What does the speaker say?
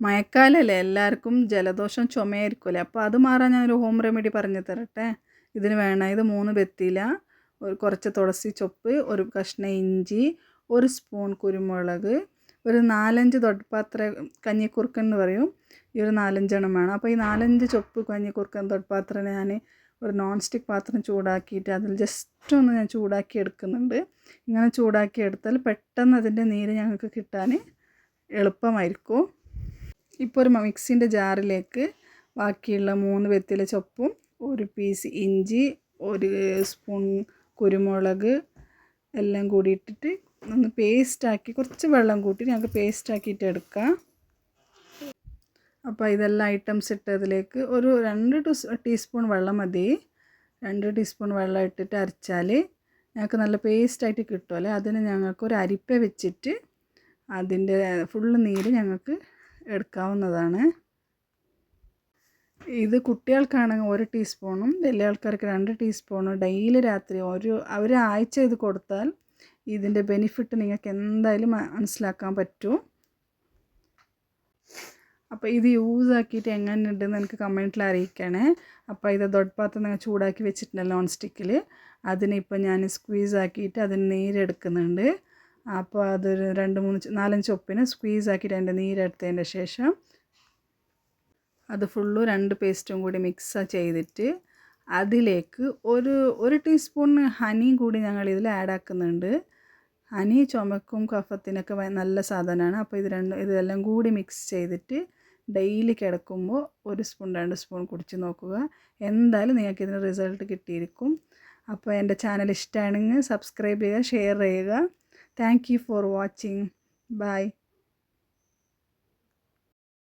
മഴക്കാലമല്ലേ എല്ലാവർക്കും ജലദോഷം ചുമയായിരിക്കുമല്ലേ. അപ്പോൾ അത് മാറാൻ ഞാനൊരു ഹോം റെമഡി പറഞ്ഞു തരട്ടെ. ഇതിന് വേണം ഇത് 3 വെത്തില, കുറച്ച് തുളസി ചൊപ്പ്, ഒരു കഷ്ണം ഇഞ്ചി, ഒരു സ്പൂൺ കുരുമുളക്, ഒരു 4-5 തൊട്ടപാത്ര കഞ്ഞിക്കുറുക്കൻ എന്ന് പറയും. ഈ ഒരു 4-5 വേണം. അപ്പോൾ ഈ 4-5 ചൊപ്പ് കഞ്ഞിക്കുറുക്കൻ തൊട്ടപാത്രം ഞാൻ ഒരു നോൺ സ്റ്റിക്ക് പാത്രം ചൂടാക്കിയിട്ട് അതിൽ ജസ്റ്റ് ഒന്ന് ഞാൻ ചൂടാക്കി എടുക്കുന്നുണ്ട്. ഇങ്ങനെ ചൂടാക്കി എടുത്താൽ പെട്ടെന്ന് അതിൻ്റെ നീര് ഞങ്ങൾക്ക് കിട്ടാൻ എളുപ്പമായിരിക്കും. ഇപ്പോൾ ഒരു മിക്സിൻ്റെ ജാറിലേക്ക് ബാക്കിയുള്ള 3 വെത്തില ചൊപ്പും, ഒരു പീസ് ഇഞ്ചി, ഒരു സ്പൂൺ കുരുമുളക് എല്ലാം കൂടി ഇട്ടിട്ട് ഒന്ന് പേസ്റ്റാക്കി കുറച്ച് വെള്ളം കൂട്ടി ഞങ്ങൾക്ക് പേസ്റ്റാക്കിയിട്ട് എടുക്കാം. അപ്പോൾ ഇതെല്ലാം ഐറ്റംസ് ഇട്ടതിലേക്ക് ഒരു 2 ടീസ്പൂൺ വെള്ളം മതി. 2 ടീസ്പൂൺ വെള്ളം ഇട്ടിട്ട് അരച്ചാൽ ഞങ്ങൾക്ക് നല്ല പേസ്റ്റായിട്ട് കിട്ടുമല്ലേ. അതിന് ഞങ്ങൾക്ക് ഒരു അരിപ്പ വെച്ചിട്ട് അതിൻ്റെ ഫുള്ള് നീര് ഞങ്ങൾക്ക് എടുക്കാവുന്നതാണ്. ഇത് കുട്ടികൾക്കാണെങ്കിൽ 1 ടീസ്പൂണും വലിയ ആൾക്കാർക്ക് 2 ടീസ്പൂണും ഡെയിലി രാത്രി ഒരാഴ്ച ഇത് കൊടുത്താൽ ഇതിൻ്റെ ബെനിഫിറ്റ് നിങ്ങൾക്ക് എന്തായാലും മനസ്സിലാക്കാൻ പറ്റും. അപ്പോൾ ഇത് യൂസ് ആക്കിയിട്ട് എങ്ങനെ ഉണ്ടെന്ന് എനിക്ക് കമൻറ്റിൽ അറിയിക്കണേ. അപ്പോൾ ഇത് ദൊഡ്പാത്രം നിങ്ങൾ ചൂടാക്കി വെച്ചിട്ടുണ്ടല്ലോ നോൺ സ്റ്റിക്കിൽ, അതിനിപ്പോൾ ഞാൻ സ്ക്വീസ് ആക്കിയിട്ട് അതിന് നീരെടുക്കുന്നുണ്ട്. അപ്പോൾ അതൊരു 2-4 ചൊപ്പിന് സ്ക്വീസ് ആക്കിയിട്ട് അതിൻ്റെ നീരെടുത്തതിൻ്റെ ശേഷം അത് ഫുള്ള് 2 പേസ്റ്റും കൂടി മിക്സ് ചെയ്തിട്ട് അതിലേക്ക് ഒരു ടീസ്പൂൺ ഹണിയും കൂടി ഞങ്ങൾ ഇതിൽ ആഡ് ആക്കുന്നുണ്ട്. ഹണി ചുമക്കും കഫത്തിനൊക്കെ നല്ല സാധനമാണ്. അപ്പോൾ ഇതെല്ലാം കൂടി മിക്സ് ചെയ്തിട്ട് ഡെയിലി കിടക്കുമ്പോൾ 1 സ്പൂൺ 2 സ്പൂൺ കുടിച്ച് നോക്കുക. എന്തായാലും നിങ്ങൾക്ക് ഇതിന് റിസൾട്ട് കിട്ടിയിരിക്കും. അപ്പോൾ എൻ്റെ ചാനൽ ഇഷ്ടമാണെങ്കിൽ സബ്സ്ക്രൈബ് ചെയ്യുക, ഷെയർ ചെയ്യുക. Thank you for watching. By.